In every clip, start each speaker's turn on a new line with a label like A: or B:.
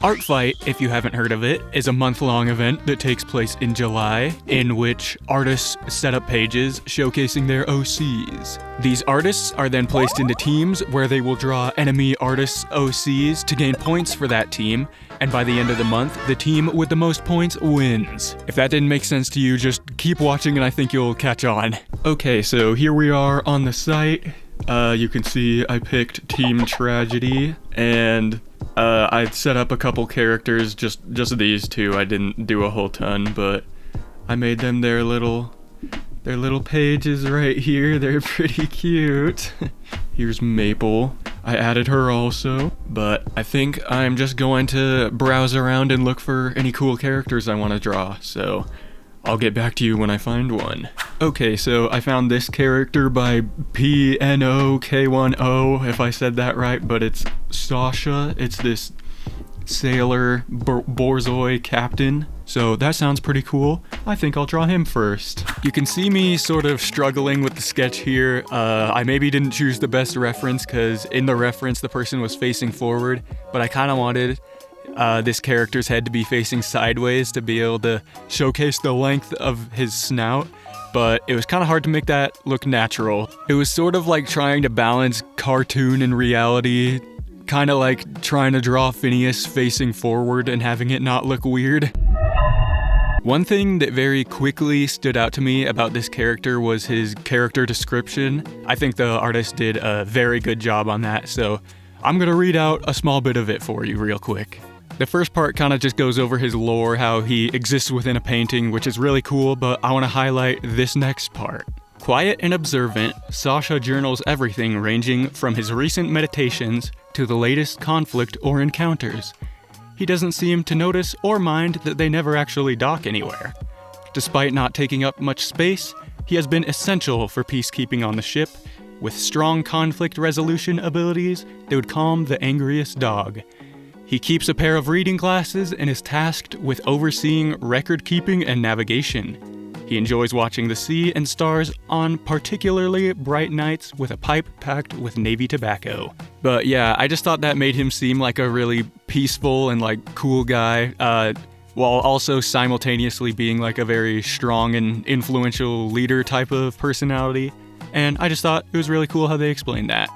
A: Art Fight, if you haven't heard of it, is a month-long event that takes place in July, in which artists set up pages showcasing their OCs. These artists are then placed into teams where they will draw enemy artists' OCs to gain points for that team, and by the end of the month, the team with the most points wins. If that didn't make sense to you, just keep watching and I think you'll catch on. Okay, so here we are on the site. You can see I picked Team Tragedy, and I set up a couple characters, just these two. I didn't do a whole ton, but I made them their little pages right here. They're pretty cute. Here's Maple. I added her also, but I think I'm just going to browse around and look for any cool characters I want to draw, so I'll get back to you when I find one. Okay, so I found this character by PNOK10, if I said that right, but it's Sasha. It's this sailor Borzoi captain. So that sounds pretty cool. I think I'll draw him first. You can see me sort of struggling with the sketch here. I maybe didn't choose the best reference because in the reference the person was facing forward, but I kind of wanted this character's head to be facing sideways to be able to showcase the length of his snout, but it was kind of hard to make that look natural. It was sort of like trying to balance cartoon and reality, kind of like trying to draw Phineas facing forward and having it not look weird. One thing that very quickly stood out to me about this character was his character description. I think the artist did a very good job on that, so I'm gonna read out a small bit of it for you real quick. The first part kind of just goes over his lore, how he exists within a painting, which is really cool, but I want to highlight this next part. Quiet and observant, Sasha journals everything ranging from his recent meditations to the latest conflict or encounters. He doesn't seem to notice or mind that they never actually dock anywhere. Despite not taking up much space, he has been essential for peacekeeping on the ship, with strong conflict resolution abilities that would calm the angriest dog. He keeps a pair of reading glasses and is tasked with overseeing record keeping and navigation. He enjoys watching the sea and stars on particularly bright nights with a pipe packed with Navy tobacco. But yeah, I just thought that made him seem like a really peaceful and like cool guy, while also simultaneously being like a very strong and influential leader type of personality. And I just thought it was really cool how they explained that.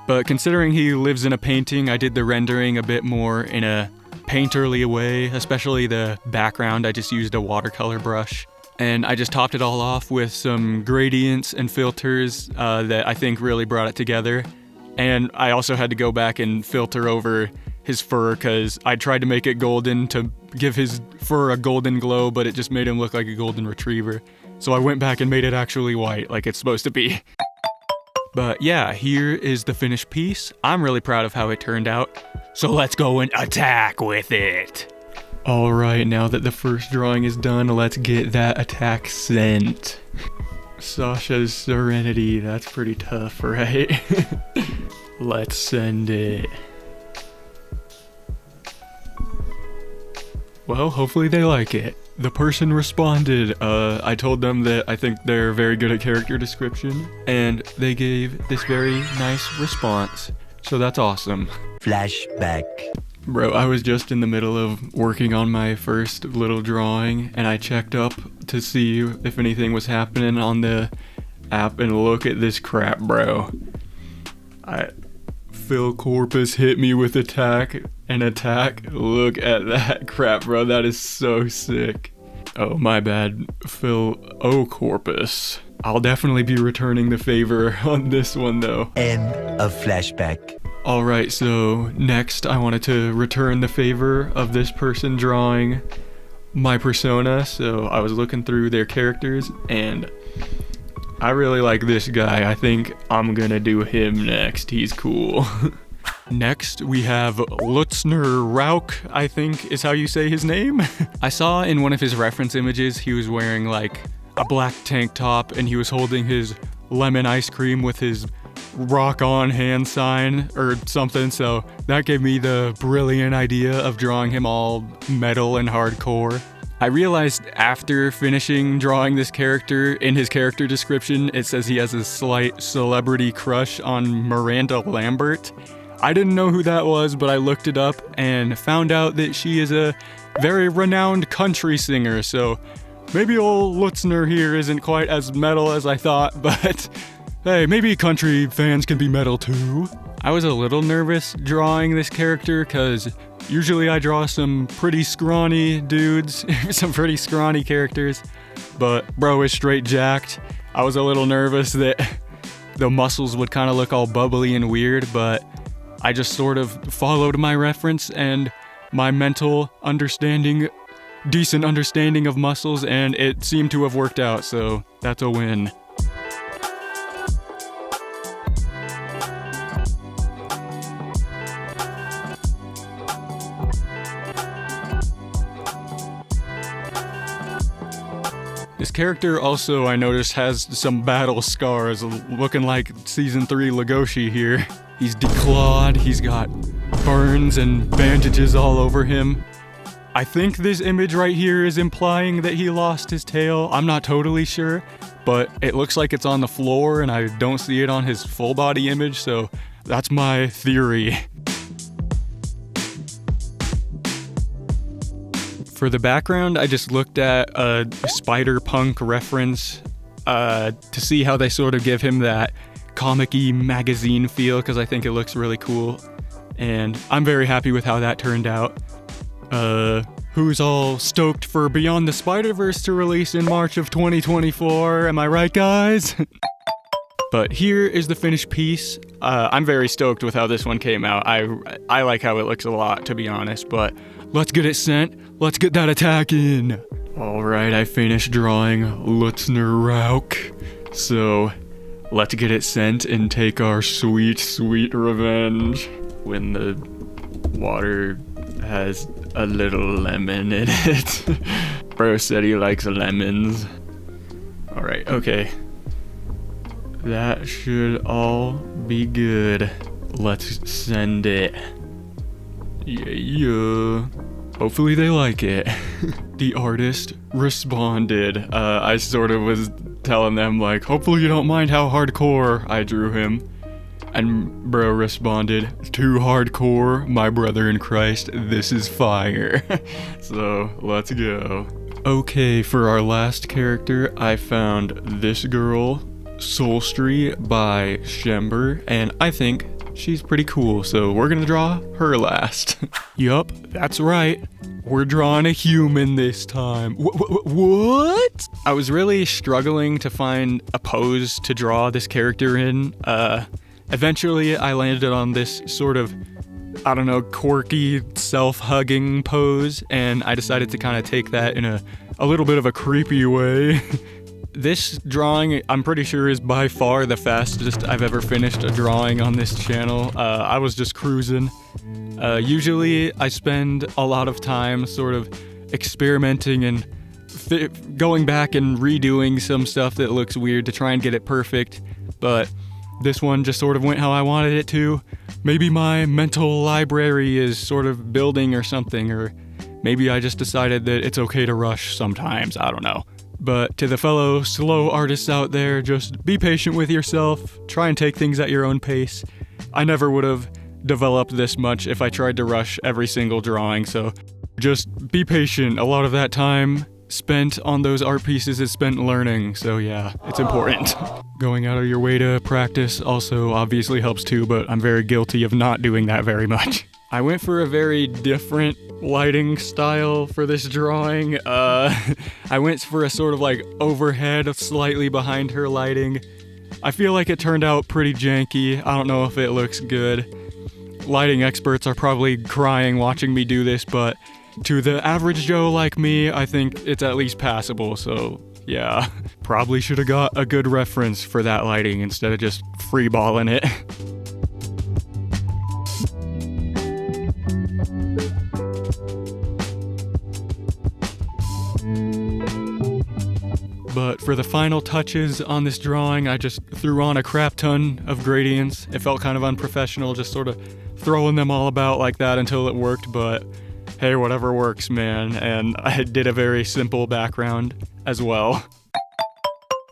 A: But considering he lives in a painting, I did the rendering a bit more in a painterly way, especially the background. I just used a watercolor brush. And I just topped it all off with some gradients and filters that I think really brought it together. And I also had to go back and filter over his fur because I tried to make it golden to give his fur a golden glow, but it just made him look like a golden retriever. So I went back and made it actually white like it's supposed to be. But yeah, here is the finished piece. I'm really proud of how it turned out. So let's go and attack with it. All right, now that the first drawing is done, let's get that attack sent. Sasha's Serenity, that's pretty tough, right? Let's send it. Well, hopefully they like it. The person responded. I told them that I think they're very good at character description, and they gave this very nice response. So that's awesome.
B: Flashback.
A: Bro, I was just in the middle of working on my first little drawing, and I checked up to see if anything was happening on the app, and look at this crap, bro. Phil Corpus hit me with attack. Look at that crap, bro. That is so sick. Oh, my bad. Phil O. Corpus. I'll definitely be returning the favor on this one, though.
B: End of flashback.
A: Alright, so next I wanted to return the favor of this person drawing my persona. So I was looking through their characters, and I really like this guy. I think I'm gonna do him next. He's cool. Next, we have Lutzner Rauch, I think is how you say his name. I saw in one of his reference images he was wearing like a black tank top, and he was holding his lemon ice cream with his rock on hand sign or something, so that gave me the brilliant idea of drawing him all metal and hardcore. I realized after finishing drawing this character, in his character description, it says he has a slight celebrity crush on Miranda Lambert. I didn't know who that was, but I looked it up and found out that she is a very renowned country singer, so maybe old Lutzner here isn't quite as metal as I thought, but hey, maybe country fans can be metal too. I was a little nervous drawing this character because usually I draw some pretty scrawny dudes, some pretty scrawny characters, but bro is straight jacked. I was a little nervous that the muscles would kind of look all bubbly and weird, but I just sort of followed my reference and my mental understanding, decent understanding of muscles, and it seemed to have worked out, so that's a win. This character also, I noticed, has some battle scars, looking like Season 3 Legoshi here. He's declawed, he's got burns and bandages all over him. I think this image right here is implying that he lost his tail. I'm not totally sure, but it looks like it's on the floor and I don't see it on his full body image, so that's my theory. For the background, I just looked at a Spider-Punk reference to see how they sort of give him that comic-y magazine feel, because I think it looks really cool. And I'm very happy with how that turned out. Who's all stoked for Beyond the Spider-Verse to release in March of 2024? Am I right, guys? But here is the finished piece. I'm very stoked with how this one came out. I like how it looks a lot, to be honest, but let's get it sent. Let's get that attack in. Alright, I finished drawing Lutzner Rauk. So, let's get it sent and take our sweet, sweet revenge. When the water has a little lemon in it. Bro said he likes lemons. Alright, okay. That should all be good. Let's send it. Yeah. Hopefully they like it. The artist responded. I sort of was telling them, like, hopefully you don't mind how hardcore I drew him. And bro responded, too hardcore, my brother in Christ, this is fire. So, let's go. Okay, for our last character, I found this girl, Soulstry by Shember, and I think she's pretty cool, so we're gonna draw her last. Yup, that's right. We're drawing a human this time. What? I was really struggling to find a pose to draw this character in. Eventually, I landed on this sort of, I don't know, quirky, self-hugging pose, and I decided to kind of take that in a little bit of a creepy way. This drawing, I'm pretty sure, is by far the fastest I've ever finished a drawing on this channel. I was just cruising. Usually, I spend a lot of time sort of experimenting and going back and redoing some stuff that looks weird to try and get it perfect, but this one just sort of went how I wanted it to. Maybe my mental library is sort of building or something, or maybe I just decided that it's okay to rush sometimes, I don't know. But to the fellow slow artists out there, just be patient with yourself, try and take things at your own pace. I never would have developed this much if I tried to rush every single drawing, so just be patient. A lot of that time spent on those art pieces is spent learning, so yeah, it's important. Going out of your way to practice also obviously helps too, but I'm very guilty of not doing that very much. I went for a very different lighting style for this drawing. I went for a sort of like overhead, slightly behind her lighting. I feel like it turned out pretty janky. I don't know if it looks good. Lighting experts are probably crying watching me do this, but to the average Joe like me, I think it's at least passable, so yeah. Probably should have got a good reference for that lighting instead of just freeballing it. But for the final touches on this drawing, I just threw on a crap ton of gradients. It felt kind of unprofessional, just sort of throwing them all about like that until it worked, but hey, whatever works, man. And I did a very simple background as well.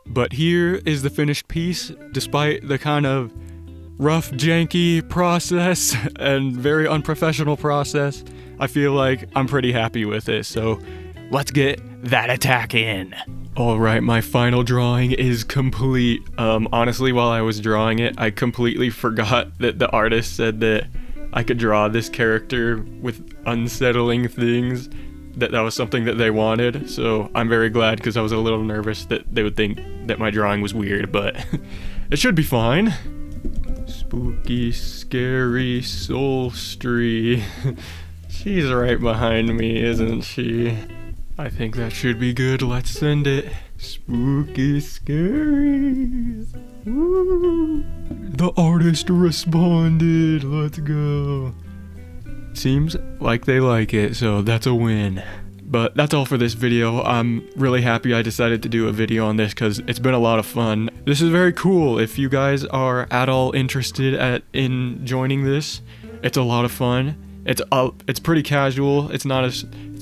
A: But here is the finished piece, despite the kind of rough, janky process and very unprofessional process. I feel like I'm pretty happy with it, so let's get that attack in. Alright, my final drawing is complete. Honestly, while I was drawing it, I completely forgot that the artist said that I could draw this character with unsettling things, that was something that they wanted, so I'm very glad because I was a little nervous that they would think that my drawing was weird, but it should be fine. Spooky, scary soulstry. She's right behind me, isn't she? I think that should be good. Let's send it. Spooky, scary. Woo. The artist responded. Let's go. Seems like they like it, so that's a win. But that's all for this video. I'm really happy I decided to do a video on this because it's been a lot of fun. This is very cool. If you guys are at all interested in joining this, it's a lot of fun. It's pretty casual. It's not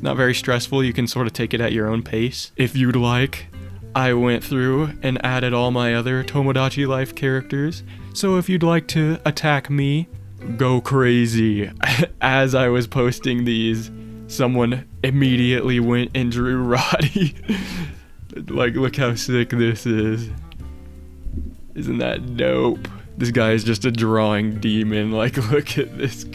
A: very stressful. You can sort of take it at your own pace. If you'd like, I went through and added all my other Tomodachi Life characters. So if you'd like to attack me, go crazy. As I was posting these, someone immediately went and drew Roddy. Like, look how sick this is. Isn't that dope? This guy is just a drawing demon. Like, look at this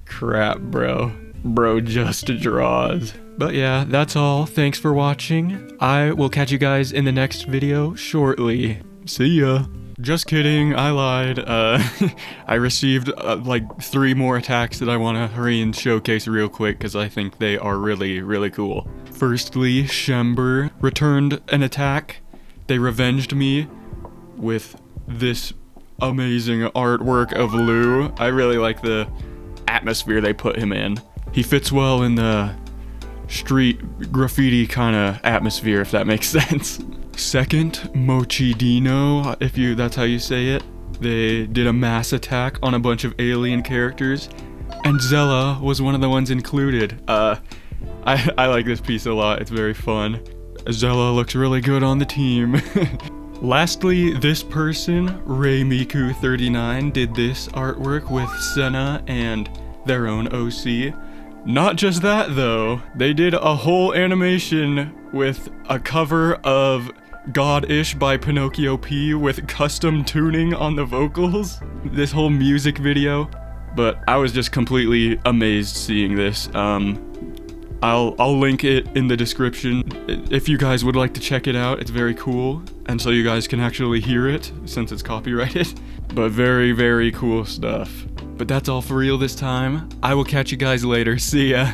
A: crap, bro. Bro just draws. But yeah, that's all. Thanks for watching. I will catch you guys in the next video shortly. See ya. Just kidding, I lied. I received like 3 more attacks that I want to hurry and showcase real quick because I think they are really, really cool. Firstly, Shember returned an attack. They revenged me with this amazing artwork of Lou. I really like the atmosphere they put him in. He fits well in the street graffiti kind of atmosphere, if that makes sense. Second, Mochi Dino, that's how you say it. They did a mass attack on a bunch of alien characters, and Zella was one of the ones included. I like this piece a lot, it's very fun. Zella looks really good on the team. Lastly, this person, Raymiku39, did this artwork with Senna and their own OC. Not just that though, they did a whole animation with a cover of God-ish by Pinocchio P with custom tuning on the vocals. This whole music video, but I was just completely amazed seeing this. I'll link it in the description if you guys would like to check it out. It's very cool, and so you guys can actually hear it since it's copyrighted. But very, very cool stuff. But that's all for real this time. I will catch you guys later. See ya.